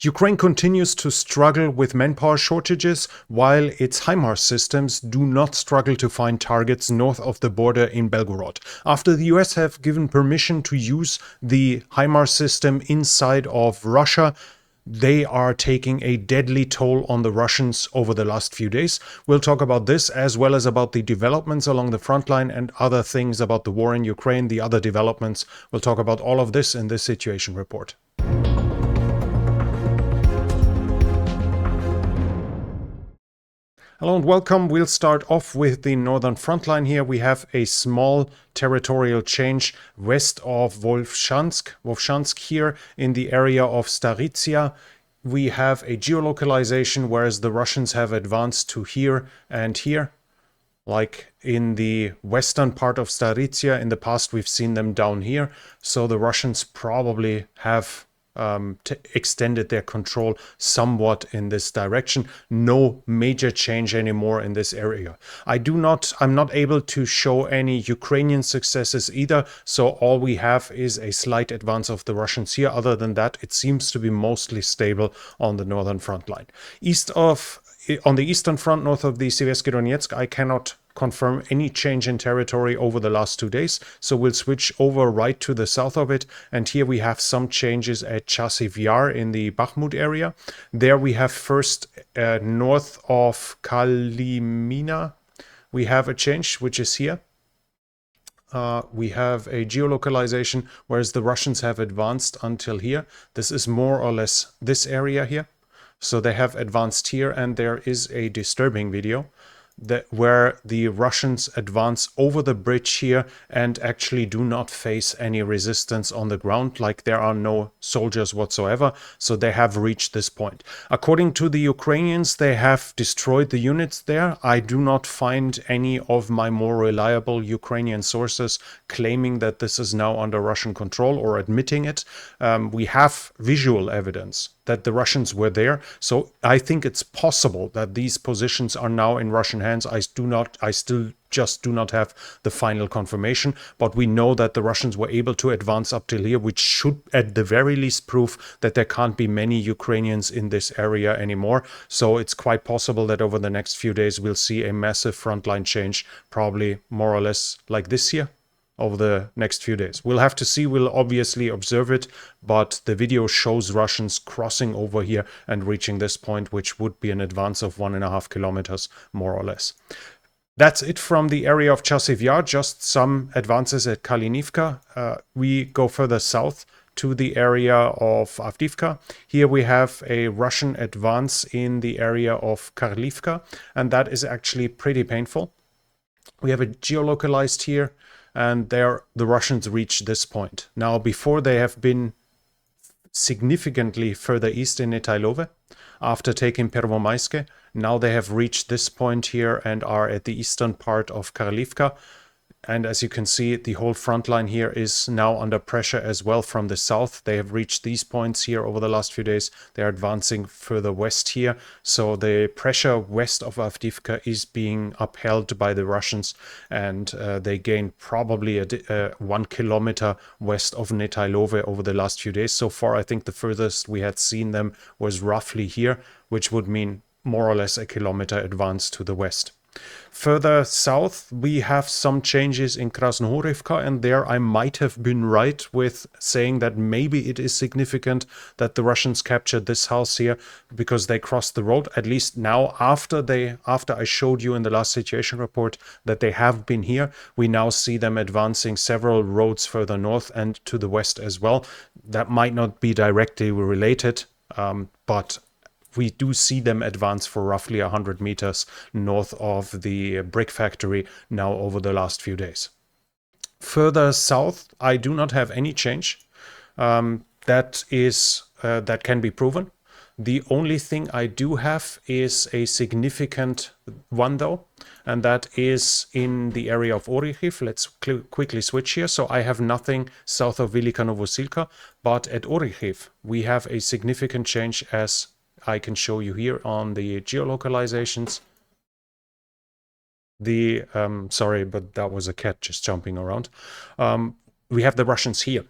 Ukraine continues to struggle with manpower shortages, while its HIMARS systems do not struggle to find targets north of the border in Belgorod. After the US have given permission to use the HIMARS system inside of Russia, they are taking a deadly toll on the Russians over the last few days. We'll talk about this as well as about the developments along the front line and other things about the war in Ukraine, the other developments. We'll talk about all of this in this situation report. Hello and welcome. We'll start off with the northern front line here. We have a small territorial change west of Wolfshansk here in the area of Staritsia. We have a geolocalization, whereas the Russians have advanced to here and here. Like in the western part of Staritsia, in the past we've seen them down here. So the Russians probably have extended their control somewhat in this direction. No major change anymore in this area. I'm not able to show any Ukrainian successes either, so all we have is a slight advance of the Russians here. Other than that, it seems to be mostly stable on the northern front line. On the eastern front, north of the Seversky Donetsk, I cannot confirm any change in territory over the last 2 days, so we'll switch over right to the south of it, and here we have some changes at Chasiv Yar in the Bakhmut area. There we have first north of Kalimina, we have a change, which is here. We have a geolocalization, whereas the Russians have advanced until here. This is more or less this area here. So they have advanced here, and there is a disturbing video where the Russians advance over the bridge here and actually do not face any resistance on the ground, like there are no soldiers whatsoever, so they have reached this point. According to the Ukrainians, they have destroyed the units there. I do not find any of my more reliable Ukrainian sources claiming that this is now under Russian control or admitting it. We have visual evidence that the Russians were there, so I think it's possible that these positions are now in Russian hands. I still just do not have the final confirmation, but we know that the Russians were able to advance up till here, which should at the very least prove that there can't be many Ukrainians in this area anymore. So it's quite possible that over the next few days we'll see a massive frontline change, probably more or less like this here, over the next few days. We'll have to see, we'll obviously observe it, but the video shows Russians crossing over here and reaching this point, which would be an advance of 1.5 kilometers, more or less. That's it from the area of Chasiv Yar, just some advances at Kalinivka. We go further south to the area of Avdiivka. Here we have a Russian advance in the area of Karlivka, and that is actually pretty painful. We have it geolocalized here, and there the Russians reach this point. Now, before they have been significantly further east in Netailove, after taking Pervomaiske, now they have reached this point here and are at the eastern part of Karlivka. And as you can see, the whole front line here is now under pressure as well from the south. They have reached these points here over the last few days. They're advancing further west here. So the pressure west of Avdiivka is being upheld by the Russians, and they gained probably 1 kilometer west of Netailove over the last few days. So far, I think the furthest we had seen them was roughly here, which would mean more or less a kilometer advance to the west. Further south, we have some changes in Krasnohorivka, and there I might have been right with saying that maybe it is significant that the Russians captured this house here because they crossed the road. At least now, after I showed you in the last situation report that they have been here, we now see them advancing several roads further north and to the west as well. That might not be directly related, but we do see them advance for roughly 100 meters north of the brick factory now over the last few days. Further south, I do not have any change. That can be proven. The only thing I do have is a significant one though, and that is in the area of Orikhiv. Let's quickly switch here. So I have nothing south of Velika Novosilka, but at Orikhiv we have a significant change, as I can show you here on the geolocalizations. Sorry, but that was a cat just jumping around. We have the Russians here.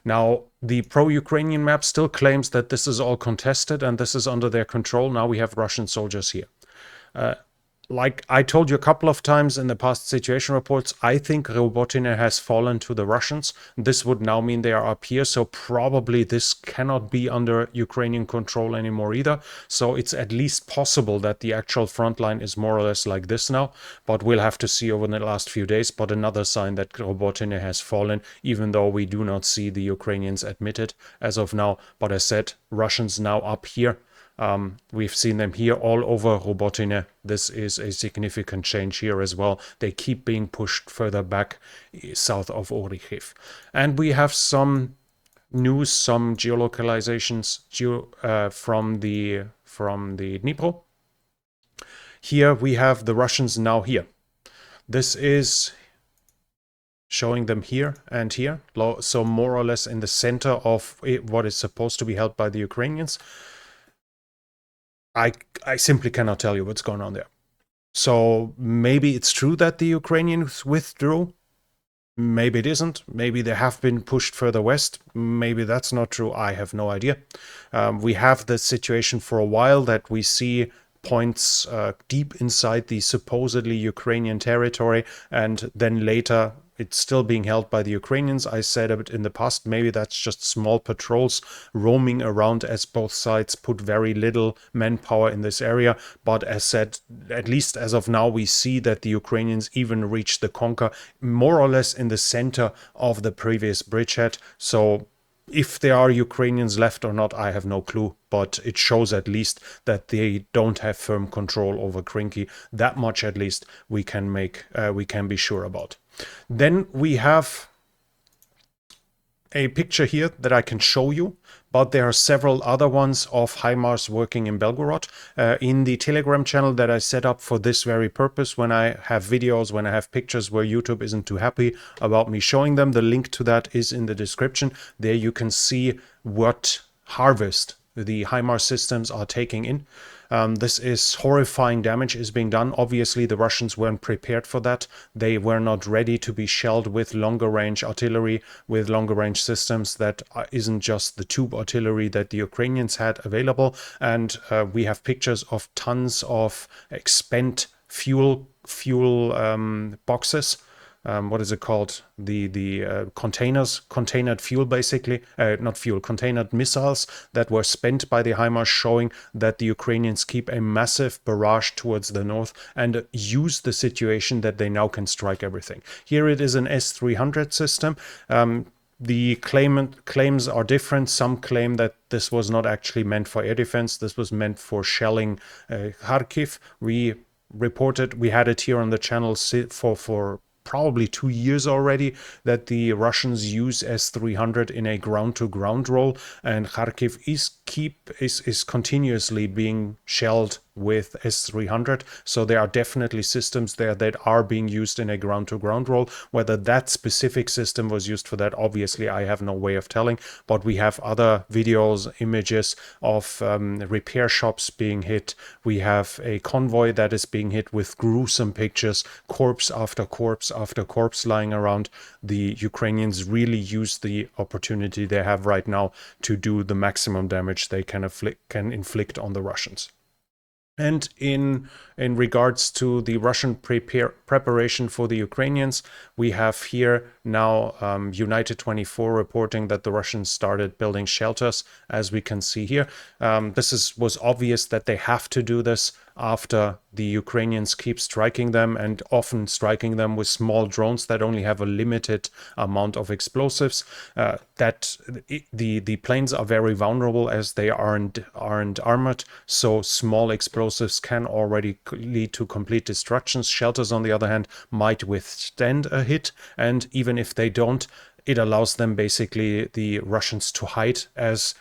Now, the pro-Ukrainian map still claims that this is all contested and this is under their control. Now we have Russian soldiers here. Like I told you a couple of times in the past situation reports, I think Robotyne has fallen to the Russians. This would now mean they are up here, so probably this cannot be under Ukrainian control anymore either. So it's at least possible that the actual front line is more or less like this now, but we'll have to see over the last few days. But another sign that Robotyne has fallen, even though we do not see the Ukrainians admit it as of now. But as said, Russians now up here. We've seen them here all over Robotyne. This is a significant change here as well. They keep being pushed further back south of Orikhiv. And we have some news, some geolocalizations from the Dnipro. Here we have the Russians now here. This is showing them here and here. So more or less in the center of what is supposed to be held by the Ukrainians. I simply cannot tell you what's going on there. So maybe it's true that the Ukrainians withdrew. Maybe it isn't. Maybe they have been pushed further west. Maybe that's not true. I have no idea. We have the situation for a while that we see points deep inside the supposedly Ukrainian territory, and then later it's still being held by the Ukrainians. I said it in the past, maybe that's just small patrols roaming around as both sides put very little manpower in this area. But as said, at least as of now, we see that the Ukrainians even reached the Konka more or less in the center of the previous bridgehead. So if there are Ukrainians left or not, I have no clue, but it shows at least that they don't have firm control over Krynky. That much at least we can be sure about. Then we have a picture here that I can show you, but there are several other ones of HIMARS working in Belgorod. In the Telegram channel that I set up for this very purpose, when I have videos, when I have pictures where YouTube isn't too happy about me showing them, the link to that is in the description. There you can see what harvest the HIMARS systems are taking in. This is horrifying damage is being done. Obviously, the Russians weren't prepared for that. They were not ready to be shelled with longer range artillery, with longer range systems that isn't just the tube artillery that the Ukrainians had available. And we have pictures of tons of expent fuel boxes. What is it called? The containers, containered fuel, basically, not fuel, containered missiles that were spent by the HIMARS, showing that the Ukrainians keep a massive barrage towards the north and use the situation that they now can strike everything. Here it is an S-300 system. The claims are different. Some claim that this was not actually meant for air defense. This was meant for shelling Kharkiv. We had it here on the channel for probably 2 years already that the Russians use S-300 in a ground-to-ground role, and Kharkiv is continuously being shelled with S-300. So there are definitely systems there that are being used in a ground-to-ground role. Whether that specific system was used for that, obviously I have no way of telling, but we have other videos, images of repair shops being hit. We have a convoy that is being hit with gruesome pictures, corpse after corpse after corpse lying around. The Ukrainians really use the opportunity they have right now to do the maximum damage they can inflict on the Russians. And in regards to the Russian preparation for the Ukrainians, we have here now United 24 reporting that the Russians started building shelters, as we can see here. This was obvious that they have to do this after the Ukrainians keep striking them, and often striking them with small drones that only have a limited amount of explosives. The planes are very vulnerable as they aren't armored, so small explosives can already lead to complete destructions. Shelters, on the other hand, might withstand a hit, and even if they don't, it allows them, basically, the Russians, to hide, as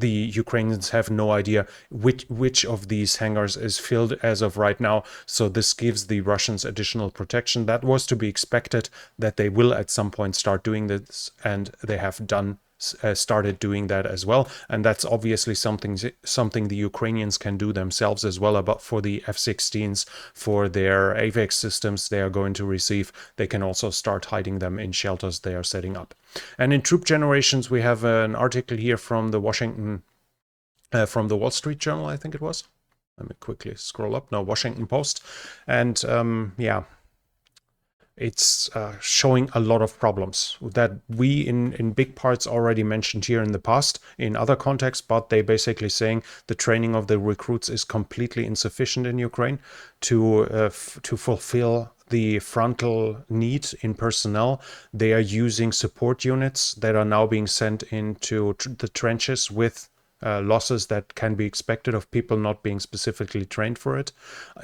the Ukrainians have no idea which of these hangars is filled as of right now. So this gives the Russians additional protection. That was to be expected, that they will at some point start doing this, and they have done started doing that as well, and that's obviously something the Ukrainians can do themselves as well. But for the F-16s, for their AVAX systems they are going to receive, they can also start hiding them in shelters they are setting up. And in troop generations, we have an article here from the Wall Street Journal, I think it was. Let me quickly scroll up. No, Washington Post, and yeah. It's showing a lot of problems that we in big parts already mentioned here in the past in other contexts, but they basically saying the training of the recruits is completely insufficient in Ukraine to fulfill the frontal need in personnel. They are using support units that are now being sent into the trenches with losses that can be expected of people not being specifically trained for it.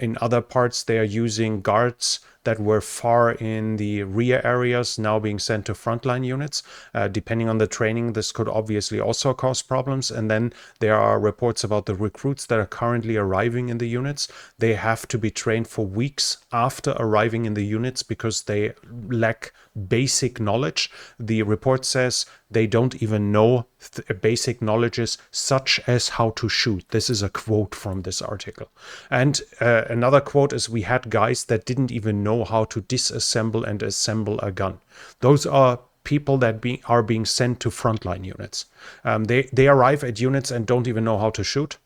In other parts, they are using guards that were far in the rear areas now being sent to frontline units. Depending on the training, this could obviously also cause problems. And then there are reports about the recruits that are currently arriving in the units. They have to be trained for weeks after arriving in the units because they lack basic knowledge. The report says they don't even know basic knowledges such as how to shoot. This is a quote from this article. And another quote is, we had guys that didn't even know how to disassemble and assemble a gun. Those are people that are being sent to frontline units. They arrive at units and don't even know how to shoot.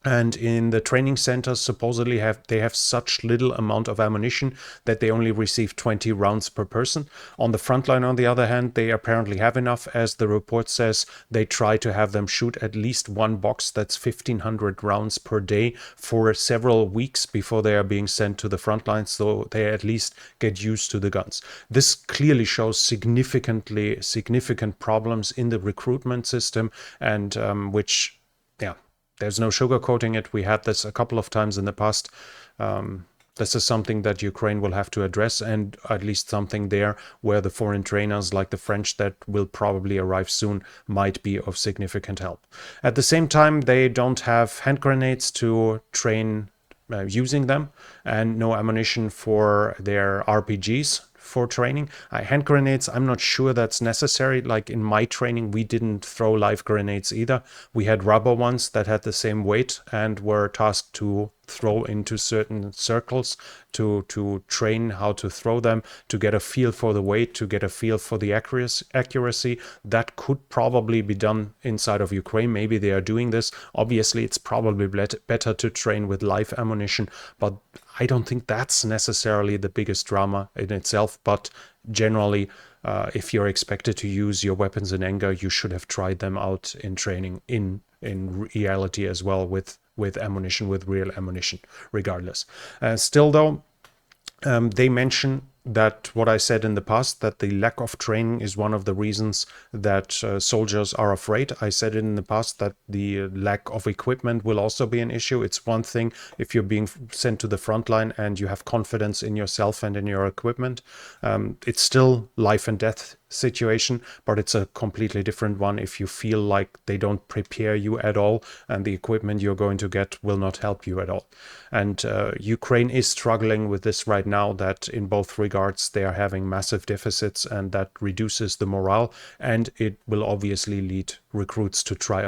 And in the training centers, supposedly they have such little amount of ammunition that they only receive 20 rounds per person. On the front line, on the other hand, they apparently have enough. As the report says, they try to have them shoot at least one box that's 1,500 rounds per day for several weeks before they are being sent to the front line, so they at least get used to the guns. This clearly shows significant problems in the recruitment system, and which, yeah, there's no sugarcoating it. We had this a couple of times in the past. This is something that Ukraine will have to address, and at least something there where the foreign trainers like the French that will probably arrive soon might be of significant help. At the same time, they don't have hand grenades to train using them, and no ammunition for their RPGs for training. Hand grenades, I'm not sure that's necessary. Like in my training, we didn't throw live grenades either. We had rubber ones that had the same weight and were tasked to throw into certain circles to train how to throw them, to get a feel for the weight, to get a feel for the accuracy. That could probably be done inside of Ukraine. Maybe they are doing this. Obviously, it's probably better to train with live ammunition, but I don't think that's necessarily the biggest drama in itself. But generally, if you're expected to use your weapons in anger, you should have tried them out in training in reality as well, with ammunition, with real ammunition, regardless. Still though, they mention that what I said in the past, that the lack of training is one of the reasons that soldiers are afraid. I said it in the past that the lack of equipment will also be an issue. It's one thing if you're being sent to the front line and you have confidence in yourself and in your equipment. It's still life and death situation, but it's a completely different one if you feel like they don't prepare you at all and the equipment you're going to get will not help you at all. And Ukraine is struggling with this right now, that in both regards they are having massive deficits, and that reduces the morale, and it will obviously lead recruits to try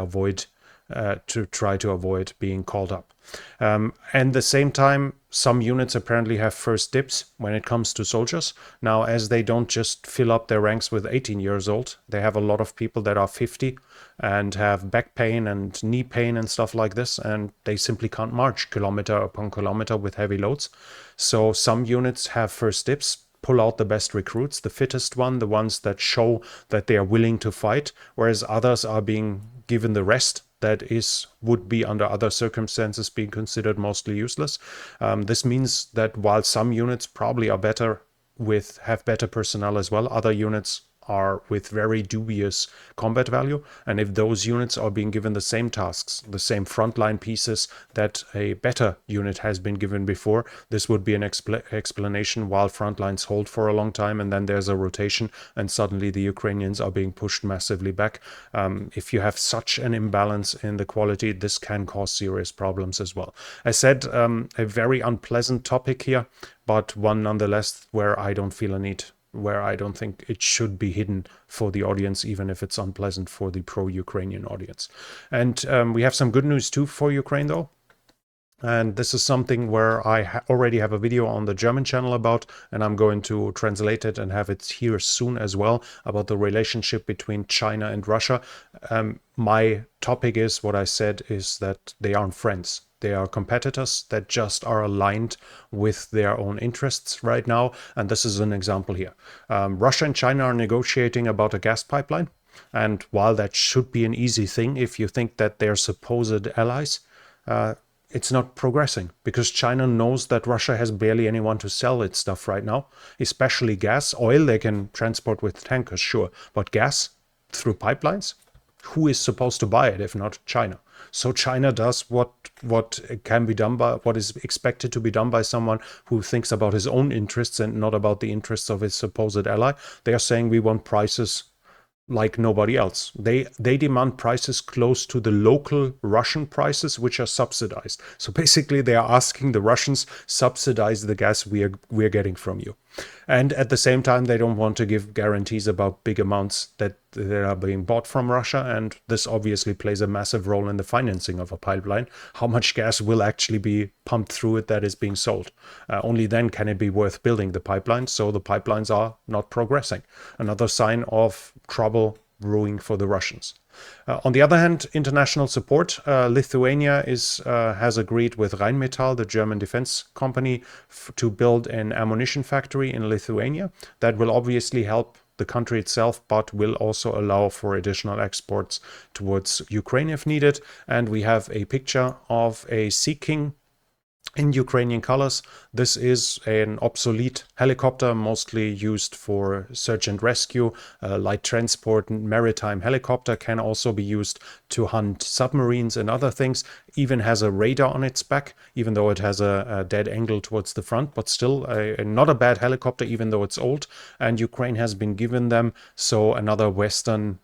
to avoid being called up. And at the same time, some units apparently have first dibs when it comes to soldiers. Now, as they don't just fill up their ranks with 18 years old, they have a lot of people that are 50 and have back pain and knee pain and stuff like this, and they simply can't march kilometer upon kilometer with heavy loads. So some units have first dibs, pull out the best recruits, the fittest one, the ones that show that they are willing to fight, whereas others are being given the rest that would be under other circumstances being considered mostly useless. This means that while some units probably are have better personnel as well, other units are with very dubious combat value. And if those units are being given the same tasks, the same frontline pieces that a better unit has been given before, this would be an explanation while frontlines hold for a long time and then there's a rotation and suddenly the Ukrainians are being pushed massively back. If you have such an imbalance in the quality, this can cause serious problems as well. I said a very unpleasant topic here, but one nonetheless where I don't feel a need where I don't think it should be hidden for the audience, even if it's unpleasant for the pro-Ukrainian audience. And we have some good news too for Ukraine, though. And this is something where I already have a video on the German channel about, and I'm going to translate it and have it here soon as well, about the relationship between China and Russia. My topic is, what I said is that they aren't friends. They are competitors that just are aligned with their own interests right now. And this is an example here. Russia and China are negotiating about a gas pipeline. And while that should be an easy thing if you think that they're supposed allies, it's not progressing because China knows that Russia has barely anyone to sell its stuff right now, especially gas. Oil they can transport with tankers, sure, but gas through pipelines? Who is supposed to buy it if not China? So China does what can be done by, what is expected to be done by someone who thinks about his own interests and not about the interests of his supposed ally. They are saying we want prices like nobody else. They demand prices close to the local Russian prices, which are subsidized. So basically they are asking the Russians, subsidize the gas we're getting from you. And at the same time, they don't want to give guarantees about big amounts that are being bought from Russia. And this obviously plays a massive role in the financing of a pipeline. How much gas will actually be pumped through it that is being sold? Only then can it be worth building the pipeline. So the pipelines are not progressing. Another sign of trouble brewing for the Russians. On the other hand, international support. Lithuania has agreed with Rheinmetall, the German defense company, to build an ammunition factory in Lithuania. That will obviously help the country itself, but will also allow for additional exports towards Ukraine if needed. And we have a picture of a Sea King in Ukrainian colors. This is an obsolete helicopter, mostly used for search and rescue, light transport, maritime helicopter, can also be used to hunt submarines and other things. Even has a radar on its back, even though it has a dead angle towards the front, but still not a bad helicopter, even though it's old. And Ukraine has been given them, so another Western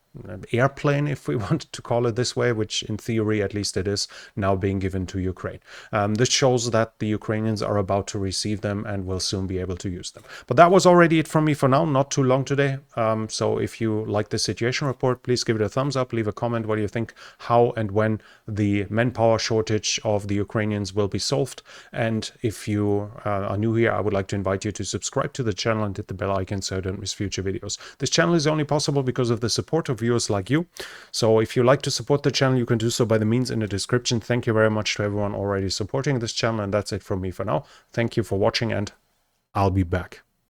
airplane, if we want to call it this way, which in theory at least it is, now being given to Ukraine. This shows that the Ukrainians are about to receive them and will soon be able to use them. But that was already it from me for now, not too long today. So if you like this situation report, please give it a thumbs up, leave a comment. What do you think, how and when the manpower shortage of the Ukrainians will be solved? And if you are new here, I would like to invite you to subscribe to the channel and hit the bell icon so you don't miss future videos. This channel is only possible because of the support of viewers like you. So if you like to support the channel, you can do so by the means in the description. Thank you very much to everyone already supporting this channel, and that's it from me for now. Thank you for watching, and I'll be back.